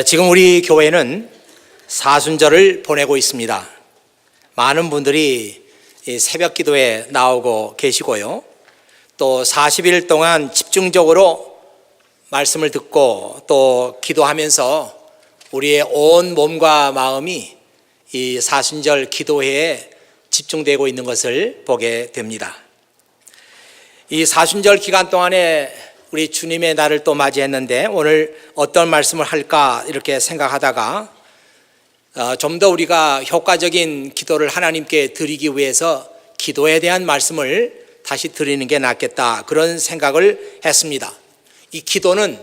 지금 우리 교회는 사순절을 보내고 있습니다. 많은 분들이 새벽 기도에 나오고 계시고요. 또 40일 동안 집중적으로 말씀을 듣고 또 기도하면서 우리의 온 몸과 마음이 이 사순절 기도회에 집중되고 있는 것을 보게 됩니다. 이 사순절 기간 동안에 우리 주님의 날을 또 맞이했는데 오늘 어떤 말씀을 할까 이렇게 생각하다가 좀 더 우리가 효과적인 기도를 하나님께 드리기 위해서 기도에 대한 말씀을 다시 드리는 게 낫겠다, 그런 생각을 했습니다. 이 기도는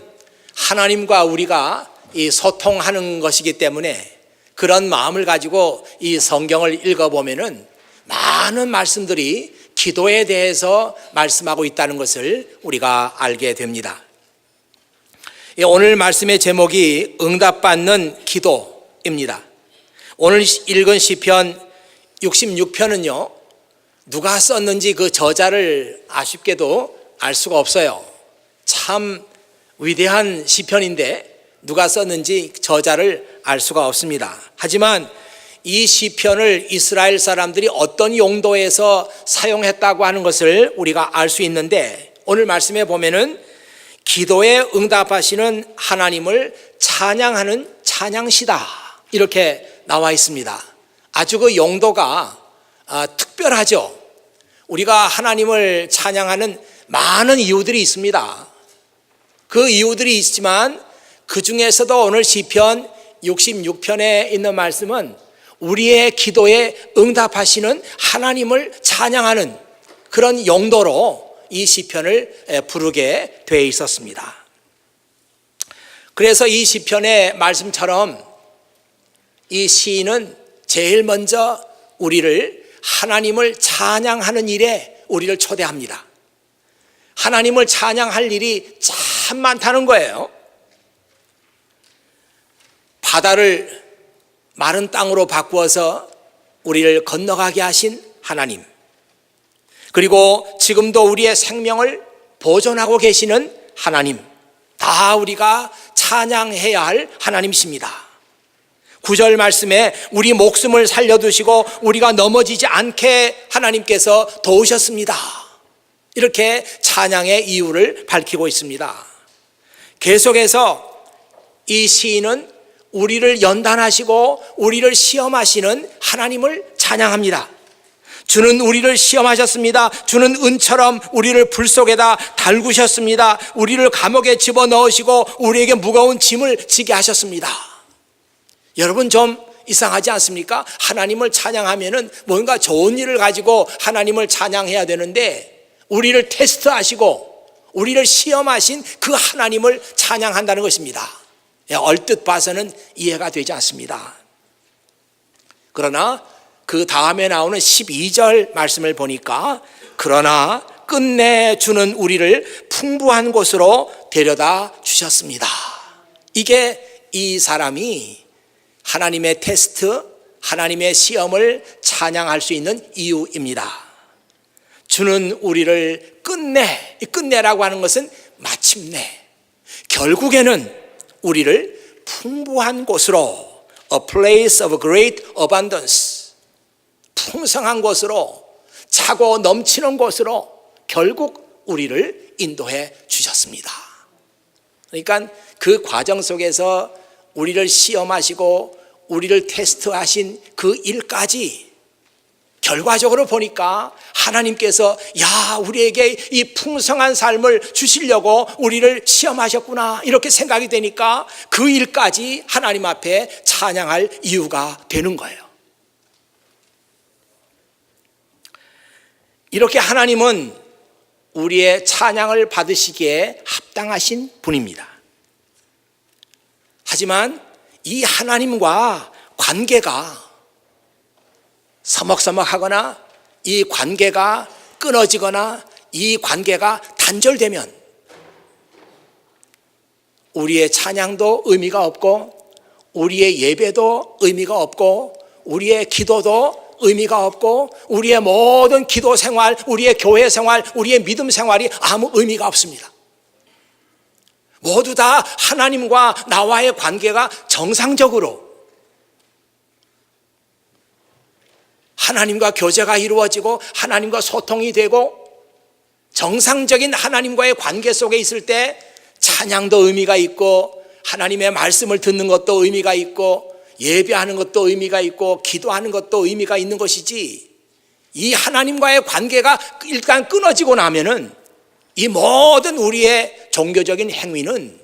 하나님과 우리가 이 소통하는 것이기 때문에 그런 마음을 가지고 이 성경을 읽어보면은 많은 말씀들이 기도에 대해서 말씀하고 있다는 것을 우리가 알게 됩니다. 오늘 말씀의 제목이 응답받는 기도입니다. 오늘 읽은 시편 66편은요, 누가 썼는지 그 저자를 아쉽게도 알 수가 없어요. 참 위대한 시편인데 누가 썼는지 저자를 알 수가 없습니다. 하지만 이 시편을 이스라엘 사람들이 어떤 용도에서 사용했다고 하는 것을 우리가 알 수 있는데, 오늘 말씀에 보면은 기도에 응답하시는 하나님을 찬양하는 찬양시다, 이렇게 나와 있습니다. 아주 그 용도가 특별하죠. 우리가 하나님을 찬양하는 많은 이유들이 있습니다. 그 이유들이 있지만 그 중에서도 오늘 시편 66편에 있는 말씀은 우리의 기도에 응답하시는 하나님을 찬양하는 그런 용도로 이 시편을 부르게 되어 있었습니다. 그래서 이 시편의 말씀처럼 이 시인은 제일 먼저 우리를 하나님을 찬양하는 일에 우리를 초대합니다. 하나님을 찬양할 일이 참 많다는 거예요. 바다를 마른 땅으로 바꾸어서 우리를 건너가게 하신 하나님, 그리고 지금도 우리의 생명을 보존하고 계시는 하나님, 다 우리가 찬양해야 할 하나님이십니다. 9절 말씀에 우리 목숨을 살려두시고 우리가 넘어지지 않게 하나님께서 도우셨습니다, 이렇게 찬양의 이유를 밝히고 있습니다. 계속해서 이 시인은 우리를 연단하시고 우리를 시험하시는 하나님을 찬양합니다. 주는 우리를 시험하셨습니다. 주는 은처럼 우리를 불 속에다 달구셨습니다. 우리를 감옥에 집어넣으시고 우리에게 무거운 짐을 지게 하셨습니다. 여러분, 좀 이상하지 않습니까? 하나님을 찬양하면은 뭔가 좋은 일을 가지고 하나님을 찬양해야 되는데 우리를 테스트하시고 우리를 시험하신 그 하나님을 찬양한다는 것입니다. 얼뜻 봐서는 이해가 되지 않습니다. 그러나 그 다음에 나오는 12절 말씀을 보니까 그러나 끝내 주는 우리를 풍부한 곳으로 데려다 주셨습니다. 이게 이 사람이 하나님의 테스트, 하나님의 시험을 찬양할 수 있는 이유입니다. 주는 우리를 끝내, 이 끝내라고 하는 것은 마침내, 결국에는 우리를 풍부한 곳으로, a place of great abundance, 풍성한 곳으로, 차고 넘치는 곳으로 결국 우리를 인도해 주셨습니다. 그러니까 그 과정 속에서 우리를 시험하시고 우리를 테스트하신 그 일까지 결과적으로 보니까 하나님께서 우리에게 이 풍성한 삶을 주시려고 우리를 시험하셨구나, 이렇게 생각이 되니까 그 일까지 하나님 앞에 찬양할 이유가 되는 거예요. 이렇게 하나님은 우리의 찬양을 받으시기에 합당하신 분입니다. 하지만 이 하나님과 관계가 서먹서먹하거나 이 관계가 끊어지거나 이 관계가 단절되면 우리의 찬양도 의미가 없고 우리의 예배도 의미가 없고 우리의 기도도 의미가 없고 우리의 모든 기도 생활, 우리의 교회 생활, 우리의 믿음 생활이 아무 의미가 없습니다. 모두 다 하나님과 나와의 관계가 정상적으로 하나님과 교제가 이루어지고 하나님과 소통이 되고 정상적인 하나님과의 관계 속에 있을 때 찬양도 의미가 있고 하나님의 말씀을 듣는 것도 의미가 있고 예배하는 것도 의미가 있고 기도하는 것도 의미가 있는 것이지, 이 하나님과의 관계가 일단 끊어지고 나면은 이 모든 우리의 종교적인 행위는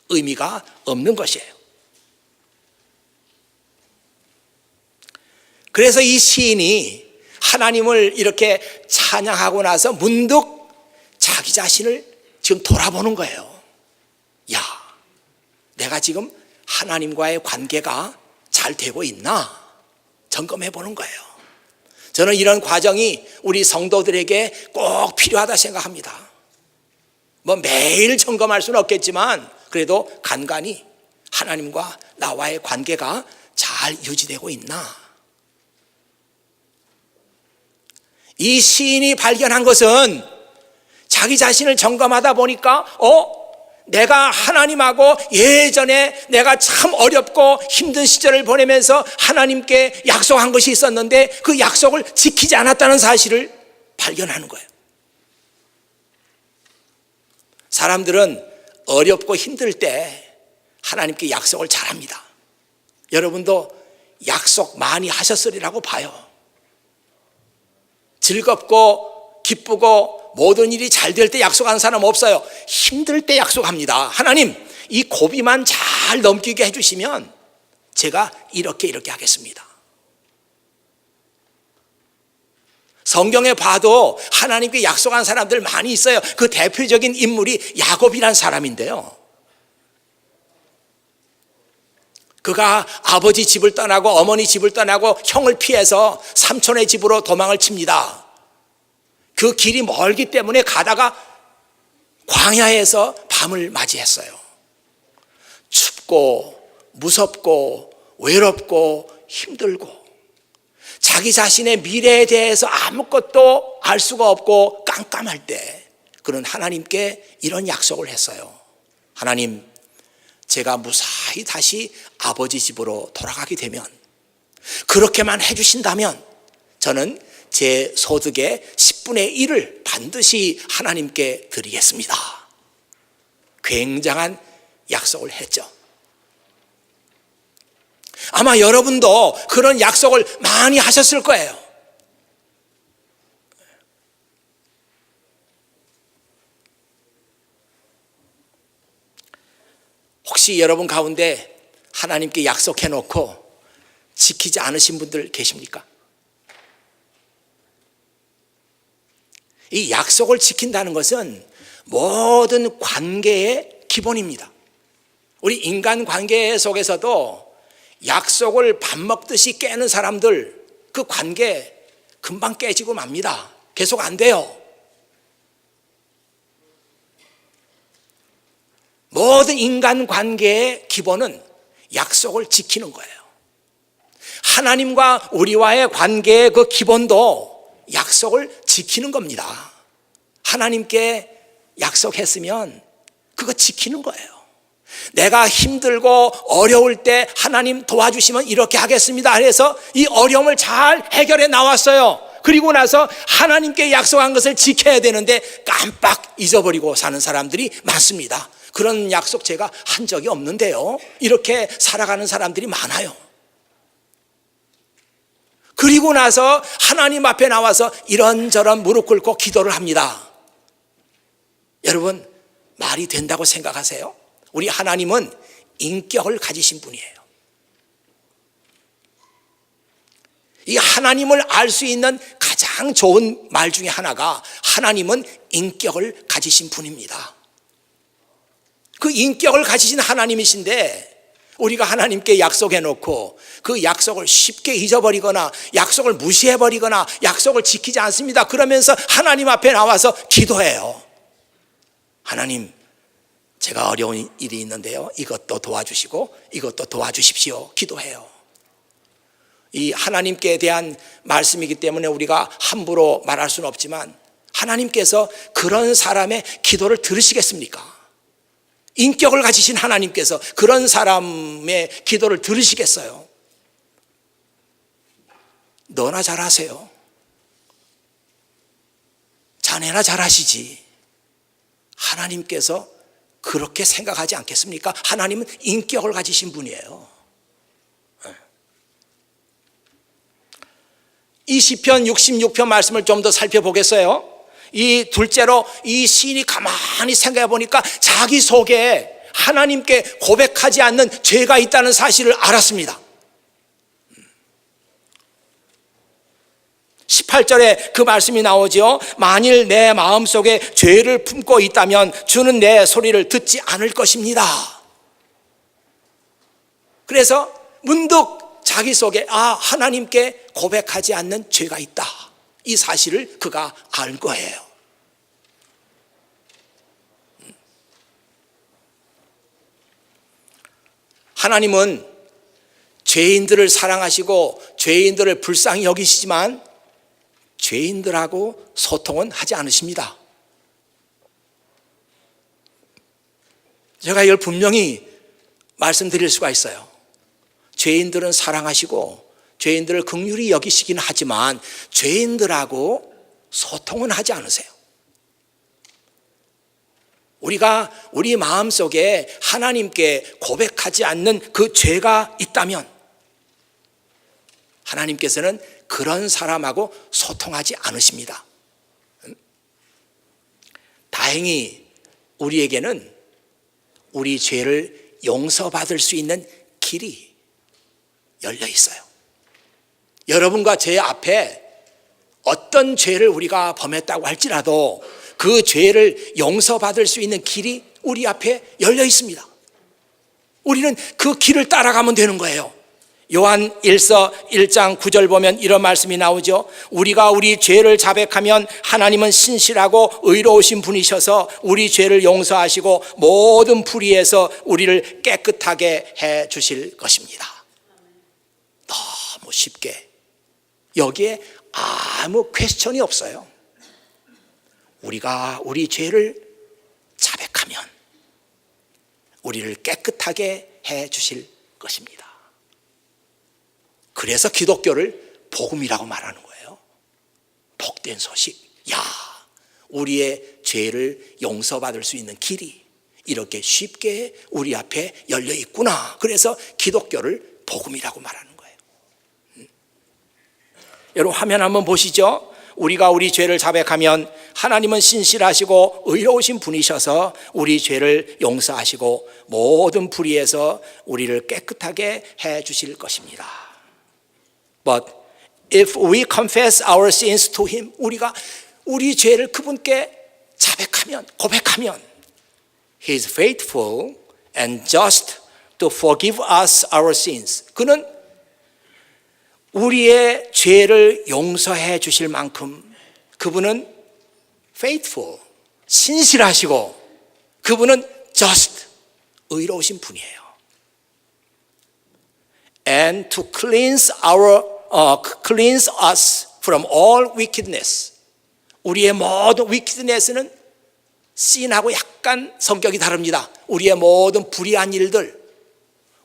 의미가 없는 것이에요. 그래서 이 시인이 하나님을 이렇게 찬양하고 나서 문득 자기 자신을 지금 돌아보는 거예요. 야, 내가 지금 하나님과의 관계가 잘 되고 있나 점검해 보는 거예요. 저는 이런 과정이 우리 성도들에게 꼭 필요하다 생각합니다. 뭐 매일 점검할 수는 없겠지만 그래도 간간히 하나님과 나와의 관계가 잘 유지되고 있나. 이 시인이 발견한 것은 자기 자신을 점검하다 보니까 내가 하나님하고 예전에 내가 참 어렵고 힘든 시절을 보내면서 하나님께 약속한 것이 있었는데 그 약속을 지키지 않았다는 사실을 발견하는 거예요. 사람들은 어렵고 힘들 때 하나님께 약속을 잘합니다. 여러분도 약속 많이 하셨으리라고 봐요. 즐겁고 기쁘고 모든 일이 잘 될 때 약속하는 사람 없어요. 힘들 때 약속합니다. 하나님, 이 고비만 잘 넘기게 해주시면 제가 이렇게 하겠습니다. 성경에 봐도 하나님께 약속한 사람들 많이 있어요. 그 대표적인 인물이 야곱이라는 사람인데요. 그가 아버지 집을 떠나고 어머니 집을 떠나고 형을 피해서 삼촌의 집으로 도망을 칩니다. 그 길이 멀기 때문에 가다가 광야에서 밤을 맞이했어요. 춥고 무섭고 외롭고 힘들고 자기 자신의 미래에 대해서 아무것도 알 수가 없고 깜깜할 때 그는 하나님께 이런 약속을 했어요. 하나님, 제가 무사히 다시 아버지 집으로 돌아가게 되면, 그렇게만 해주신다면 저는 제 소득의 10분의 1을 반드시 하나님께 드리겠습니다. 굉장한 약속을 했죠. 아마 여러분도 그런 약속을 많이 하셨을 거예요. 혹시 여러분 가운데 하나님께 약속해놓고 지키지 않으신 분들 계십니까? 이 약속을 지킨다는 것은 모든 관계의 기본입니다. 우리 인간 관계 속에서도 약속을 밥 먹듯이 깨는 사람들, 그 관계 금방 깨지고 맙니다. 계속 안 돼요. 모든 인간 관계의 기본은 약속을 지키는 거예요. 하나님과 우리와의 관계의 그 기본도 약속을 지키는 겁니다. 하나님께 약속했으면 그거 지키는 거예요. 내가 힘들고 어려울 때 하나님 도와주시면 이렇게 하겠습니다 해서 이 어려움을 잘 해결해 나왔어요. 그리고 나서 하나님께 약속한 것을 지켜야 되는데 깜빡 잊어버리고 사는 사람들이 많습니다. 그런 약속 제가 한 적이 없는데요, 이렇게 살아가는 사람들이 많아요. 그리고 나서 하나님 앞에 나와서 이런저런 무릎 꿇고 기도를 합니다. 여러분, 말이 된다고 생각하세요? 우리 하나님은 인격을 가지신 분이에요. 이 하나님을 알 수 있는 가장 좋은 말 중에 하나가 하나님은 인격을 가지신 분입니다. 그 인격을 가지신 하나님이신데 우리가 하나님께 약속해놓고 그 약속을 쉽게 잊어버리거나 약속을 무시해버리거나 약속을 지키지 않습니다. 그러면서 하나님 앞에 나와서 기도해요. 하나님, 제가 어려운 일이 있는데요, 이것도 도와주시고 이것도 도와주십시오. 기도해요. 이 하나님께 대한 말씀이기 때문에 우리가 함부로 말할 수는 없지만 하나님께서 그런 사람의 기도를 들으시겠습니까? 인격을 가지신 하나님께서 그런 사람의 기도를 들으시겠어요? 너나 잘하세요. 자네나 잘하시지. 하나님께서 그렇게 생각하지 않겠습니까? 하나님은 인격을 가지신 분이에요. 이 시편 66편 말씀을 좀 더 살펴보겠어요. 이 둘째로 이 시인이 가만히 생각해 보니까 자기 속에 하나님께 고백하지 않는 죄가 있다는 사실을 알았습니다. 18절에 그 말씀이 나오죠. 만일 내 마음속에 죄를 품고 있다면 주는 내 소리를 듣지 않을 것입니다. 그래서 문득 자기 속에 하나님께 고백하지 않는 죄가 있다, 이 사실을 그가 알 거예요. 하나님은 죄인들을 사랑하시고 죄인들을 불쌍히 여기시지만 죄인들하고 소통은 하지 않으십니다. 제가 이걸 분명히 말씀드릴 수가 있어요. 죄인들은 사랑하시고 죄인들을 긍휼히 여기시긴 하지만 죄인들하고 소통은 하지 않으세요. 우리가 우리 마음속에 하나님께 고백하지 않는 그 죄가 있다면 하나님께서는 그런 사람하고 소통하지 않으십니다. 다행히 우리에게는 우리 죄를 용서받을 수 있는 길이 열려 있어요. 여러분과 제 앞에 어떤 죄를 우리가 범했다고 할지라도 그 죄를 용서받을 수 있는 길이 우리 앞에 열려 있습니다. 우리는 그 길을 따라가면 되는 거예요. 요한 1서 1장 9절 보면 이런 말씀이 나오죠. 우리가 우리 죄를 자백하면 하나님은 신실하고 의로우신 분이셔서 우리 죄를 용서하시고 모든 불의에서 우리를 깨끗하게 해 주실 것입니다. 너무 쉽게, 여기에 아무 퀘스천이 없어요. 우리가 우리 죄를 자백하면 우리를 깨끗하게 해 주실 것입니다. 그래서 기독교를 복음이라고 말하는 거예요. 복된 소식. 우리의 죄를 용서받을 수 있는 길이 이렇게 쉽게 우리 앞에 열려 있구나. 그래서 기독교를 복음이라고 말하는 거예요. 여러분 화면 한번 보시죠. 우리가 우리 죄를 자백하면 하나님은 신실하시고 의로우신 분이셔서 우리 죄를 용서하시고 모든 불의에서 우리를 깨끗하게 해 주실 것입니다. But if we confess our sins to Him, 우리가 우리 죄를 그분께 자백하면, 고백하면 He is faithful and just to forgive us our sins. 그는 우리의 죄를 용서해 주실 만큼 그분은 faithful, 신실하시고 그분은 just, 의로우신 분이에요. And to cleanse us from all wickedness. 우리의 모든 wickedness는 sin하고 약간 성격이 다릅니다. 우리의 모든 불의한 일들,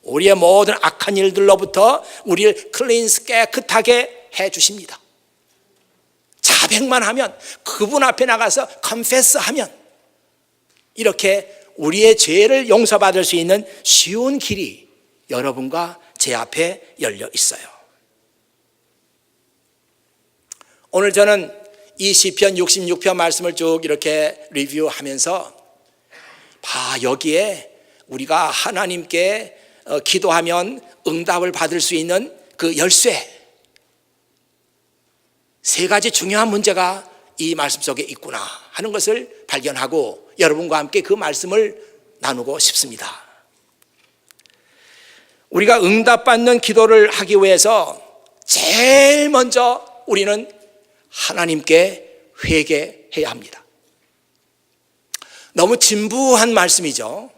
우리의 모든 악한 일들로부터 우리를 cleanse, 깨끗하게 해 주십니다. 자백만 하면, 그분 앞에 나가서 confess 하면 이렇게 우리의 죄를 용서받을 수 있는 쉬운 길이 여러분과 제 앞에 열려 있어요. 오늘 저는 이 시편 66편 말씀을 쭉 이렇게 리뷰하면서 여기에 우리가 하나님께 기도하면 응답을 받을 수 있는 그 열쇠, 세 가지 중요한 문제가 이 말씀 속에 있구나 하는 것을 발견하고 여러분과 함께 그 말씀을 나누고 싶습니다. 우리가 응답받는 기도를 하기 위해서 제일 먼저 우리는 하나님께 회개해야 합니다. 너무 진부한 말씀이죠.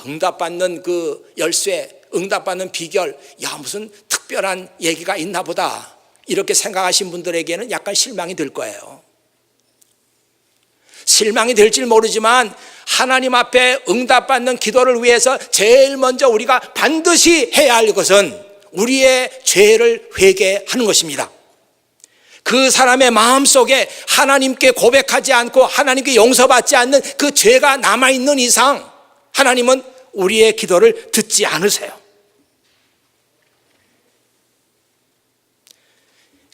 응답받는 그 열쇠, 응답받는 비결, 무슨 특별한 얘기가 있나 보다, 이렇게 생각하신 분들에게는 약간 실망이 될 거예요. 실망이 될지 모르지만 하나님 앞에 응답받는 기도를 위해서 제일 먼저 우리가 반드시 해야 할 것은 우리의 죄를 회개하는 것입니다. 그 사람의 마음속에 하나님께 고백하지 않고 하나님께 용서받지 않는 그 죄가 남아있는 이상 하나님은 우리의 기도를 듣지 않으세요.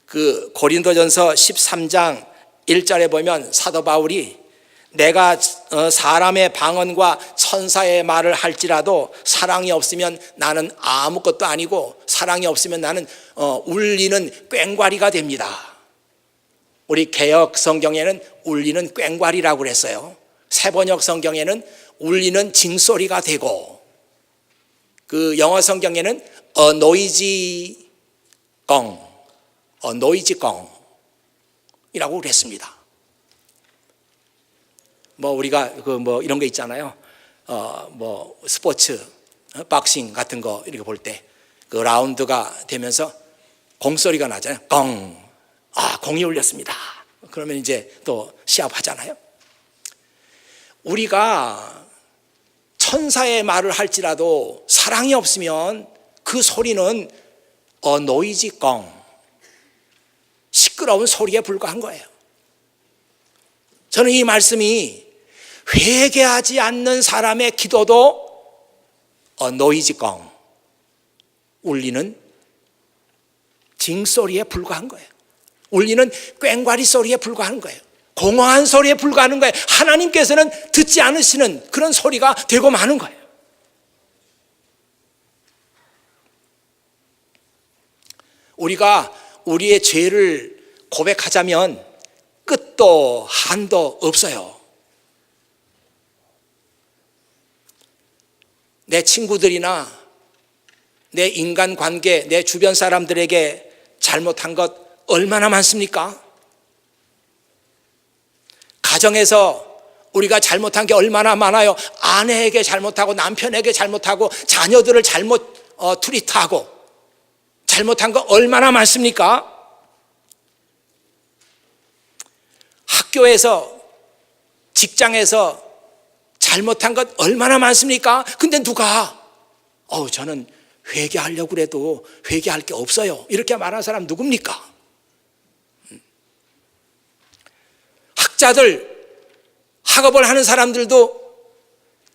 그 고린도전서 13장 1절에 보면 사도 바울이 내가 사람의 방언과 천사의 말을 할지라도 사랑이 없으면 나는 아무것도 아니고 사랑이 없으면 나는 울리는 꽹과리가 됩니다. 우리 개역 성경에는 울리는 꽹과리라고 그랬어요. 새번역 성경에는 울리는 징소리가 되고 그 영어 성경에는 a noisy gong이라고 그랬습니다. 뭐 우리가 이런 거 있잖아요. 스포츠, 박싱 같은 거 이렇게 볼 때 그 라운드가 되면서 공소리가 나잖아요. 공. 공이 울렸습니다. 그러면 이제 또 시합하잖아요. 우리가 천사의 말을 할지라도 사랑이 없으면 그 소리는 노이지 공, 시끄러운 소리에 불과한 거예요. 저는 이 말씀이 회개하지 않는 사람의 기도도 노이지 공, 울리는 징소리에 불과한 거예요. 울리는 꽹과리 소리에 불과한 거예요. 공허한 소리에 불과하는 거예요. 하나님께서는 듣지 않으시는 그런 소리가 되고 마는 거예요. 우리가 우리의 죄를 고백하자면 끝도 한도 없어요. 내 친구들이나 내 인간관계, 내 주변 사람들에게 잘못한 것 얼마나 많습니까? 가정에서 우리가 잘못한 게 얼마나 많아요. 아내에게 잘못하고 남편에게 잘못하고 자녀들을 잘못 트리트하고 잘못한 거 얼마나 많습니까? 학교에서 직장에서 잘못한 것 얼마나 많습니까? 근데 누가 저는 회개하려고 그래도 회개할 게 없어요 이렇게 말하는 사람 누굽니까? 학자들, 학업을 하는 사람들도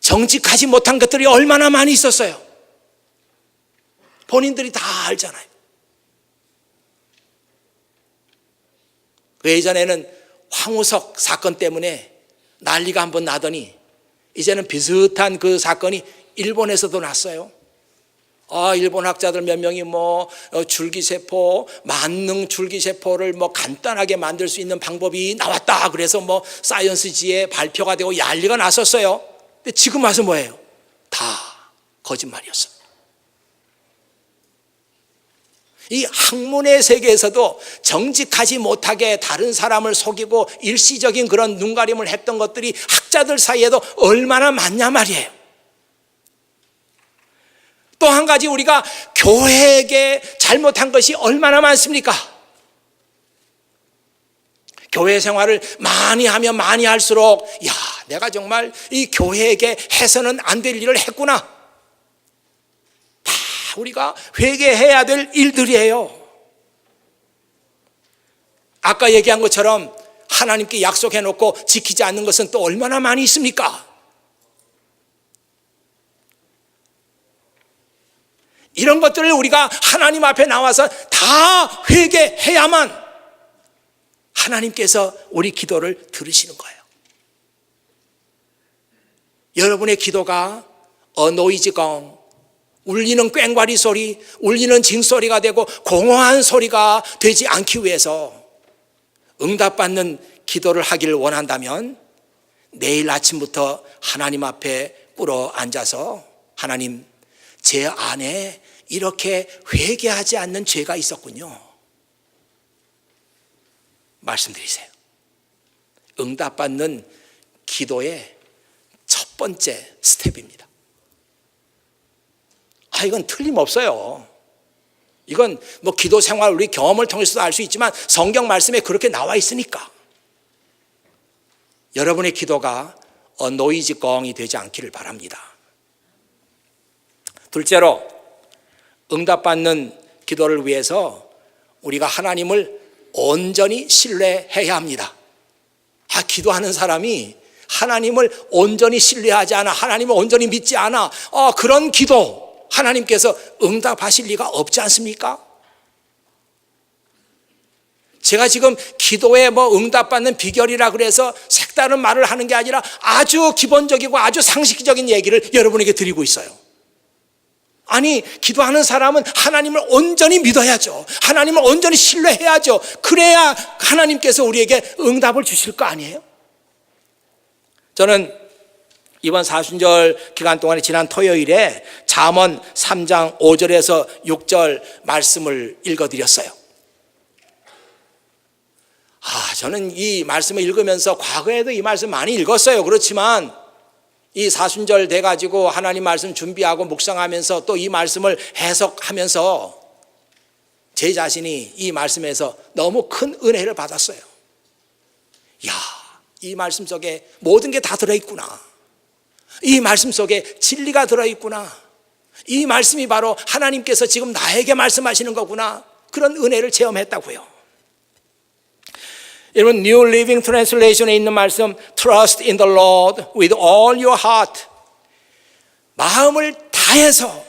정직하지 못한 것들이 얼마나 많이 있었어요. 본인들이 다 알잖아요. 예전에는 황우석 사건 때문에 난리가 한번 나더니 이제는 비슷한 그 사건이 일본에서도 났어요. 일본 학자들 몇 명이 줄기세포, 만능 줄기세포를 간단하게 만들 수 있는 방법이 나왔다. 그래서 사이언스지에 발표가 되고 난리가 났었어요. 근데 지금 와서 뭐예요? 다 거짓말이었어요. 이 학문의 세계에서도 정직하지 못하게 다른 사람을 속이고 일시적인 그런 눈가림을 했던 것들이 학자들 사이에도 얼마나 많냐 말이에요. 또 한 가지 우리가 교회에게 잘못한 것이 얼마나 많습니까? 교회 생활을 많이 하면 많이 할수록 내가 정말 이 교회에게 해서는 안 될 일을 했구나. 다 우리가 회개해야 될 일들이에요. 아까 얘기한 것처럼 하나님께 약속해놓고 지키지 않는 것은 또 얼마나 많이 있습니까? 이런 것들을 우리가 하나님 앞에 나와서 다 회개해야만 하나님께서 우리 기도를 들으시는 거예요. 여러분의 기도가 노이즈공, 울리는 꽹과리 소리, 울리는 징소리가 되고 공허한 소리가 되지 않기 위해서 응답받는 기도를 하기를 원한다면 내일 아침부터 하나님 앞에 꿇어 앉아서 하나님, 제 안에 이렇게 회개하지 않는 죄가 있었군요. 말씀드리세요. 응답받는 기도의 첫 번째 스텝입니다. 이건 틀림없어요. 이건 기도 생활 우리 경험을 통해서도 알 수 있지만 성경 말씀에 그렇게 나와 있으니까. 여러분의 기도가 노이즈 껑이 되지 않기를 바랍니다. 둘째로, 응답받는 기도를 위해서 우리가 하나님을 온전히 신뢰해야 합니다. 기도하는 사람이 하나님을 온전히 신뢰하지 않아, 하나님을 온전히 믿지 않아, 그런 기도 하나님께서 응답하실 리가 없지 않습니까? 제가 지금 기도에 응답받는 비결이라 그래서 색다른 말을 하는 게 아니라 아주 기본적이고 아주 상식적인 얘기를 여러분에게 드리고 있어요. 아니, 기도하는 사람은 하나님을 온전히 믿어야죠. 하나님을 온전히 신뢰해야죠. 그래야 하나님께서 우리에게 응답을 주실 거 아니에요? 저는 이번 사순절 기간 동안에 지난 토요일에 잠언 3장 5절에서 6절 말씀을 읽어드렸어요. 저는 이 말씀을 읽으면서 과거에도 이 말씀 많이 읽었어요. 그렇지만 이 사순절 돼가지고 하나님 말씀 준비하고 묵상하면서 또 이 말씀을 해석하면서 제 자신이 이 말씀에서 너무 큰 은혜를 받았어요. 이 말씀 속에 모든 게 다 들어있구나. 이 말씀 속에 진리가 들어있구나. 이 말씀이 바로 하나님께서 지금 나에게 말씀하시는 거구나. 그런 은혜를 체험했다고요. 여러분, New Living Translation에 있는 말씀, Trust in the Lord with all your heart. 마음을 다해서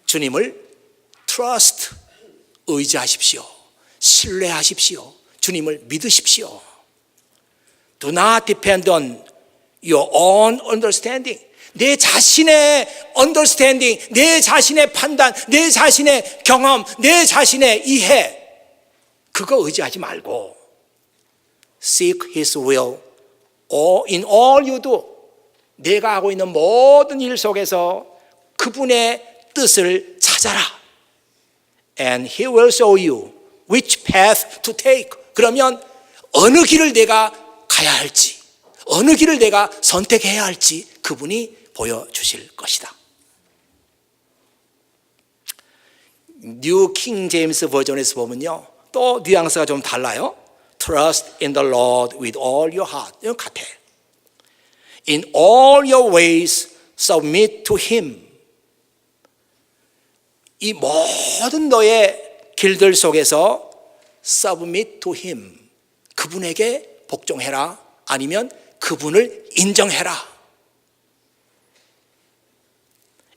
주님을 trust, 의지하십시오. 신뢰하십시오. 주님을 믿으십시오. Do not depend on your own understanding. 내 자신의 understanding, 내 자신의 판단, 내 자신의 경험, 내 자신의 이해, 그거 의지하지 말고 Seek His will in all you do. 내가 하고 있는 모든 일 속에서 그분의 뜻을 찾아라. And He will show you which path to take. 그러면 어느 길을 내가 가야 할지, 어느 길을 내가 선택해야 할지 그분이 보여주실 것이다. 뉴 킹 제임스 버전에서 보면요, 또 뉘앙스가 좀 달라요. Trust in the Lord with all your heart. 이건 같아. In all your ways submit to Him. 이 모든 너의 길들 속에서 submit to Him. 그분에게 복종해라. 아니면 그분을 인정해라.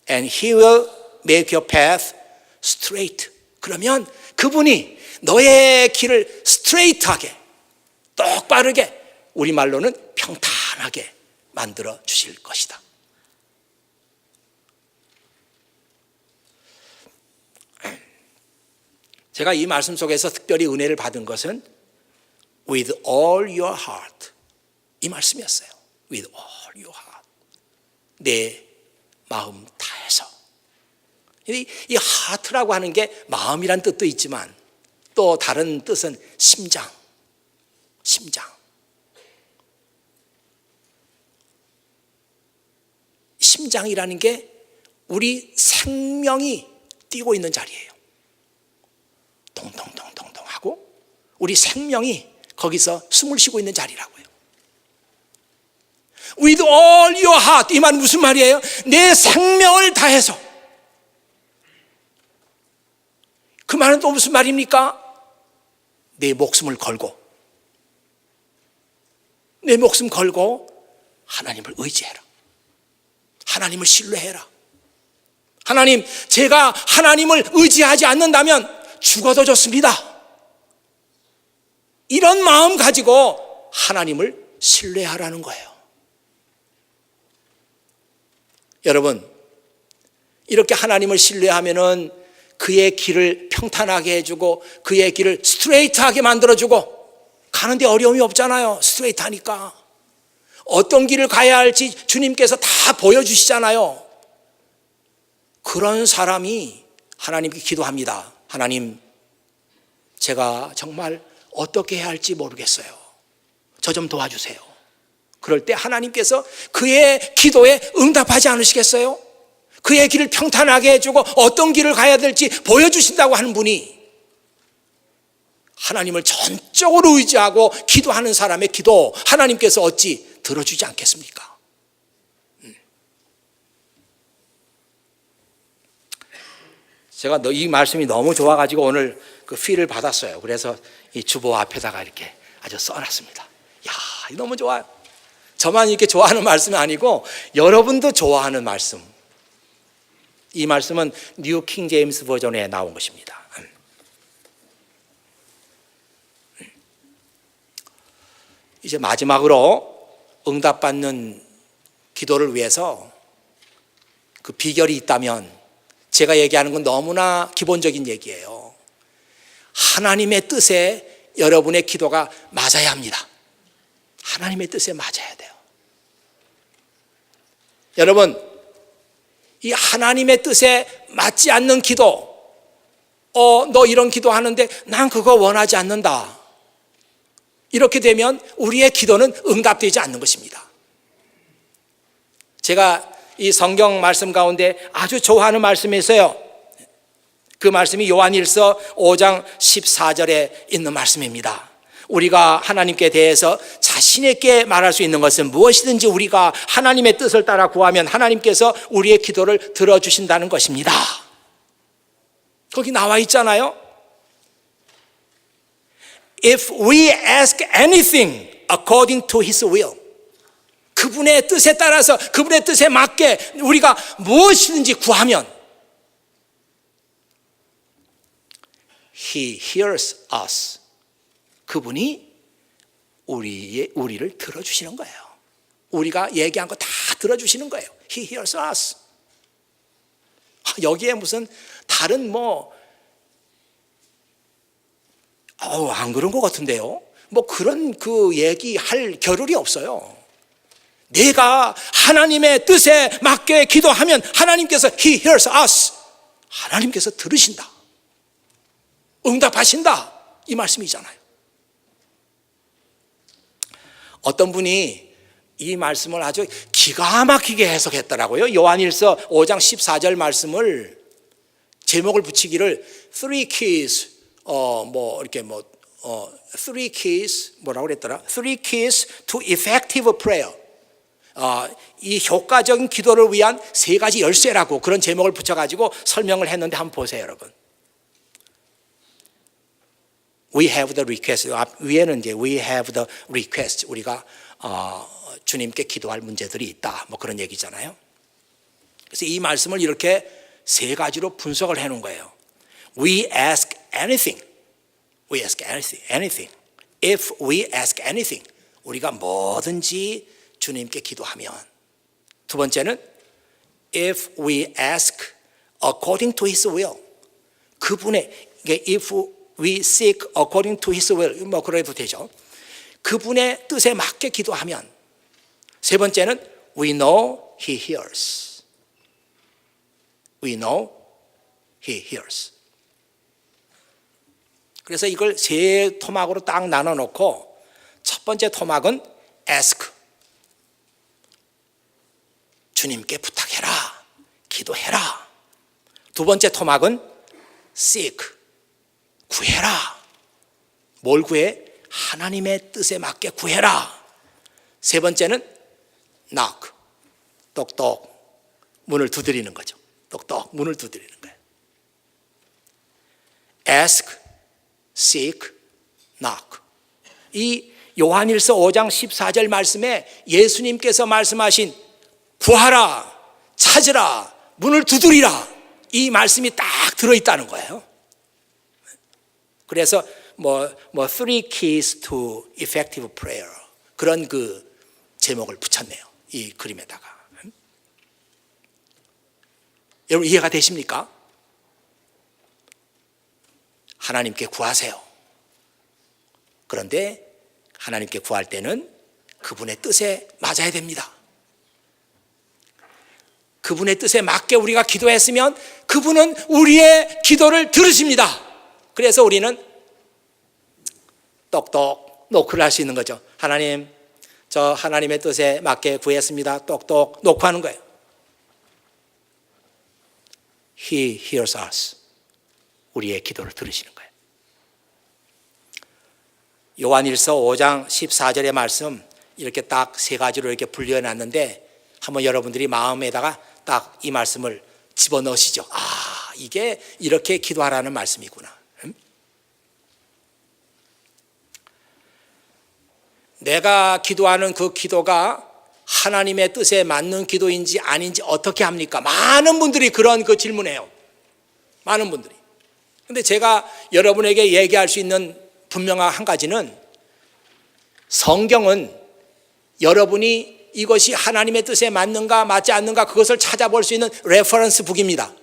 And He will make your path straight. 그러면 그분이 너의 길을 스트레이트하게, 똑바르게, 우리말로는 평탄하게 만들어 주실 것이다. 제가 이 말씀 속에서 특별히 은혜를 받은 것은 with all your heart, 이 말씀이었어요. with all your heart, 내 마음 다해서. 이 하트라고 하는 게 마음이란 뜻도 있지만 또 다른 뜻은 심장. 심장이라는 게 우리 생명이 뛰고 있는 자리예요. 동동동동동 하고 우리 생명이 거기서 숨을 쉬고 있는 자리라고요. With all your heart, 이 말은 무슨 말이에요? 내 생명을 다해서. 그 말은 또 무슨 말입니까? 내 목숨을 걸고, 내 목숨 걸고 하나님을 의지해라. 하나님을 신뢰해라. 하나님, 제가 하나님을 의지하지 않는다면 죽어도 좋습니다. 이런 마음 가지고 하나님을 신뢰하라는 거예요. 여러분, 이렇게 하나님을 신뢰하면은 그의 길을 평탄하게 해주고 그의 길을 스트레이트하게 만들어주고 가는데 어려움이 없잖아요. 스트레이트하니까. 어떤 길을 가야 할지 주님께서 다 보여주시잖아요. 그런 사람이 하나님께 기도합니다. 하나님, 제가 정말 어떻게 해야 할지 모르겠어요. 저 좀 도와주세요. 그럴 때 하나님께서 그의 기도에 응답하지 않으시겠어요? 그의 길을 평탄하게 해주고 어떤 길을 가야 될지 보여주신다고 하는 분이, 하나님을 전적으로 의지하고 기도하는 사람의 기도 하나님께서 어찌 들어주지 않겠습니까? 제가 이 말씀이 너무 좋아가지고 오늘 그 필을 받았어요. 그래서 이 주보 앞에다가 이렇게 아주 써놨습니다. 야, 이거 너무 좋아요. 저만 이렇게 좋아하는 말씀이 아니고 여러분도 좋아하는 말씀. 이 말씀은 뉴 킹 제임스 버전에 나온 것입니다. 이제 마지막으로 응답받는 기도를 위해서 그 비결이 있다면 제가 얘기하는 건 너무나 기본적인 얘기예요. 하나님의 뜻에 여러분의 기도가 맞아야 합니다. 하나님의 뜻에 맞아야 돼요. 여러분, 이 하나님의 뜻에 맞지 않는 기도, 너 이런 기도 하는데 난 그거 원하지 않는다. 이렇게 되면 우리의 기도는 응답되지 않는 것입니다. 제가 이 성경 말씀 가운데 아주 좋아하는 말씀이 있어요. 그 말씀이 요한일서 5장 14절에 있는 말씀입니다. 우리가 하나님께 대해서 자신 있게 말할 수 있는 것은 무엇이든지 우리가 하나님의 뜻을 따라 구하면 하나님께서 우리의 기도를 들어주신다는 것입니다. 거기 나와 있잖아요. If we ask anything according to His will, 그분의 뜻에 따라서 그분의 뜻에 맞게 우리가 무엇이든지 구하면 He hears us. 그분이 우리를 들어주시는 거예요. 우리가 얘기한 거 다 들어주시는 거예요. He hears us. 여기에 무슨 다른 안 그런 것 같은데요. 그런 그 얘기할 겨를이 없어요. 내가 하나님의 뜻에 맞게 기도하면 하나님께서 He hears us. 하나님께서 들으신다. 응답하신다. 이 말씀이잖아요. 어떤 분이 이 말씀을 아주 기가 막히게 해석했더라고요. 요한일서 5장 14절 말씀을 제목을 붙이기를 Three keys, Three keys, 뭐라고 그랬더라? Three keys to effective prayer. 이 효과적인 기도를 위한 세 가지 열쇠라고 그런 제목을 붙여가지고 설명을 했는데 한번 보세요, 여러분. We have the request. 위에는 이제 we have the request. 우리가 주님께 기도할 문제들이 있다. 그런 얘기잖아요. 그래서 이 말씀을 이렇게 세 가지로 분석을 해놓은 거예요. We ask anything. We ask anything. If we ask anything. 우리가 뭐든지 주님께 기도하면. 두 번째는 if we ask according to His will. 그분의 if we seek according to His will. 그래도 되죠. 그분의 뜻에 맞게 기도하면. 세 번째는 we know He hears. We know He hears. 그래서 이걸 세 토막으로 딱 나눠 놓고 첫 번째 토막은 ask. 주님께 부탁해라. 기도해라. 두 번째 토막은 seek. 구해라. 뭘 구해? 하나님의 뜻에 맞게 구해라. 세 번째는 knock. 똑똑. 문을 두드리는 거죠. 똑똑. 문을 두드리는 거예요. ask, seek, knock. 이 요한일서 5장 14절 말씀에 예수님께서 말씀하신 구하라, 찾으라, 문을 두드리라. 이 말씀이 딱 들어있다는 거예요. 그래서 three keys to effective prayer. 그런 그 제목을 붙였네요. 이 그림에다가. 여러분 이해가 되십니까? 하나님께 구하세요. 그런데 하나님께 구할 때는 그분의 뜻에 맞아야 됩니다. 그분의 뜻에 맞게 우리가 기도했으면 그분은 우리의 기도를 들으십니다. 그래서 우리는 똑똑 노크를 할 수 있는 거죠. 하나님, 저 하나님의 뜻에 맞게 구했습니다. 똑똑 노크하는 거예요. He hears us. 우리의 기도를 들으시는 거예요. 요한일서 5장 14절의 말씀 이렇게 딱 세 가지로 이렇게 분류해 놨는데 한번 여러분들이 마음에다가 딱 이 말씀을 집어넣으시죠. 아, 이게 이렇게 기도하라는 말씀이구나. 내가 기도하는 그 기도가 하나님의 뜻에 맞는 기도인지 아닌지 어떻게 합니까? 많은 분들이 그런 그 질문해요. 많은 분들이. 근데 제가 여러분에게 얘기할 수 있는 분명한 한 가지는 성경은 여러분이 이것이 하나님의 뜻에 맞는가 맞지 않는가 그것을 찾아볼 수 있는 레퍼런스 북입니다.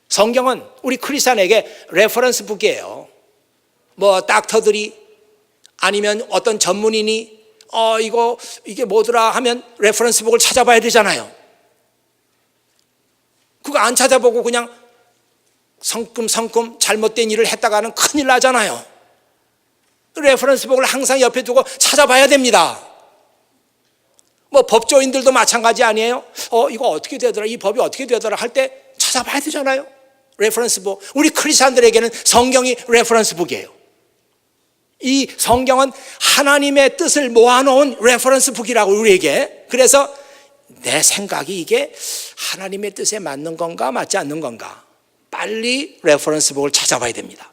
성경은 우리 크리스찬에게 레퍼런스 북이에요. 뭐 닥터들이 아니면 어떤 전문인이 이게 뭐더라 하면 레퍼런스 북을 찾아봐야 되잖아요. 그거 안 찾아보고 그냥 성금 잘못된 일을 했다가는 큰일 나잖아요. 레퍼런스 북을 항상 옆에 두고 찾아봐야 됩니다. 뭐 법조인들도 마찬가지 아니에요? 이거 어떻게 되더라, 이 법이 어떻게 되더라 할 때 찾아봐야 되잖아요. 레퍼런스 북. 우리 크리스찬들에게는 성경이 레퍼런스 북이에요. 이 성경은 하나님의 뜻을 모아놓은 레퍼런스 북이라고 우리에게. 그래서 내 생각이 이게 하나님의 뜻에 맞는 건가 맞지 않는 건가 빨리 레퍼런스 북을 찾아봐야 됩니다.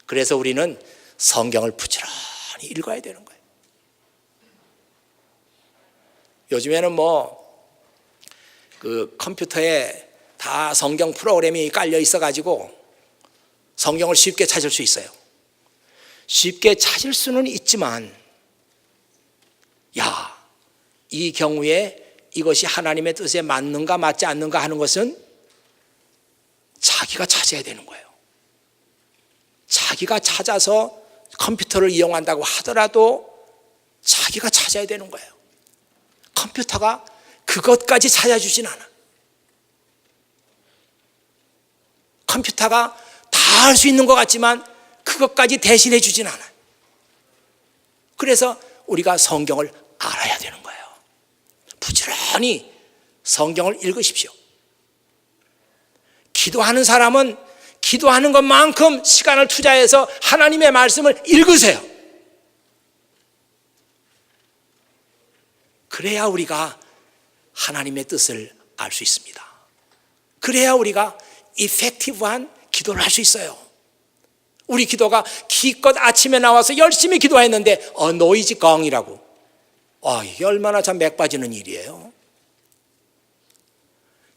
그래서 우리는 성경을 부지런히 읽어야 되는 거예요. 요즘에는 그 컴퓨터에 다 성경 프로그램이 깔려 있어가지고 성경을 쉽게 찾을 수 있어요. 쉽게 찾을 수는 있지만, 이 경우에 이것이 하나님의 뜻에 맞는가 맞지 않는가 하는 것은 자기가 찾아야 되는 거예요. 자기가 찾아서 컴퓨터를 이용한다고 하더라도 자기가 찾아야 되는 거예요. 컴퓨터가 그것까지 찾아주진 않아. 컴퓨터가 다 할 수 있는 것 같지만 그것까지 대신해 주진 않아요. 그래서 우리가 성경을 알아야 되는 거예요. 부지런히 성경을 읽으십시오. 기도하는 사람은 기도하는 것만큼 시간을 투자해서 하나님의 말씀을 읽으세요. 그래야 우리가 하나님의 뜻을 알 수 있습니다. 그래야 우리가 이펙티브한 기도를 할 수 있어요. 우리 기도가 기껏 아침에 나와서 열심히 기도했는데 노이즈 껑이라고. 이게 얼마나 참 맥 빠지는 일이에요.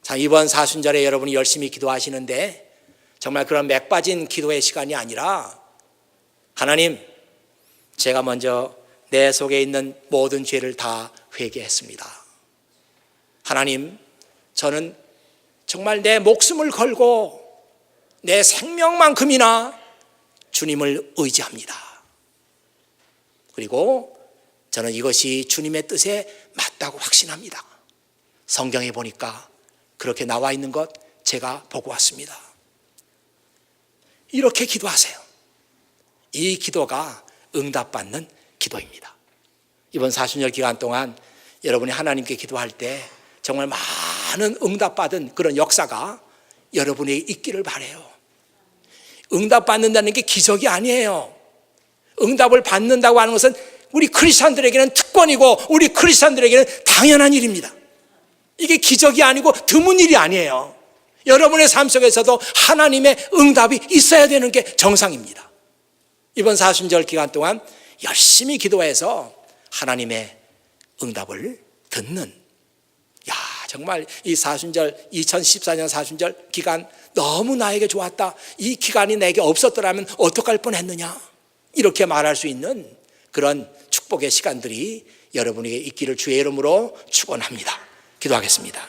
자, 이번 사순절에 여러분이 열심히 기도하시는데 정말 그런 맥 빠진 기도의 시간이 아니라, 하나님, 제가 먼저 내 속에 있는 모든 죄를 다 회개했습니다. 하나님, 저는 정말 내 목숨을 걸고 내 생명만큼이나 주님을 의지합니다. 그리고 저는 이것이 주님의 뜻에 맞다고 확신합니다. 성경에 보니까 그렇게 나와 있는 것 제가 보고 왔습니다. 이렇게 기도하세요. 이 기도가 응답받는 기도입니다. 이번 사순절 기간 동안 여러분이 하나님께 기도할 때 정말 많은 응답받은 그런 역사가 여러분에게 있기를 바라요. 응답받는다는 게 기적이 아니에요. 응답을 받는다고 하는 것은 우리 크리스찬들에게는 특권이고 우리 크리스찬들에게는 당연한 일입니다. 이게 기적이 아니고 드문 일이 아니에요. 여러분의 삶 속에서도 하나님의 응답이 있어야 되는 게 정상입니다. 이번 사순절 기간 동안 열심히 기도해서 하나님의 응답을 듣는, 정말 이 사순절, 2014년 사순절 기간 너무 나에게 좋았다. 이 기간이 내게 없었더라면 어떡할 뻔했느냐. 이렇게 말할 수 있는 그런 축복의 시간들이 여러분에게 있기를 주의 이름으로 축원합니다. 기도하겠습니다.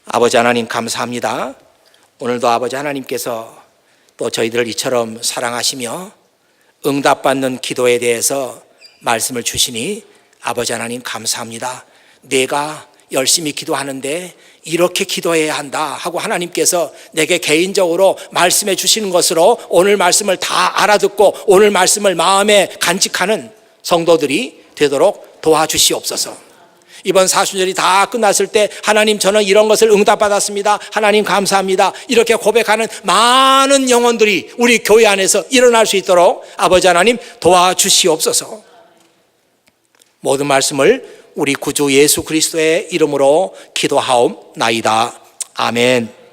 아버지 하나님, 감사합니다. 오늘도 아버지 하나님께서 또 저희들을 이처럼 사랑하시며 응답받는 기도에 대해서 말씀을 주시니 아버지 하나님 감사합니다. 내가 열심히 기도하는데 이렇게 기도해야 한다 하고 하나님께서 내게 개인적으로 말씀해 주시는 것으로 오늘 말씀을 다 알아듣고 오늘 말씀을 마음에 간직하는 성도들이 되도록 도와주시옵소서. 이번 사순절이 다 끝났을 때 하나님 저는 이런 것을 응답받았습니다. 하나님 감사합니다. 이렇게 고백하는 많은 영혼들이 우리 교회 안에서 일어날 수 있도록 아버지 하나님 도와주시옵소서. 모든 말씀을 우리 구주 예수 그리스도의 이름으로 기도하옵나이다. 아멘.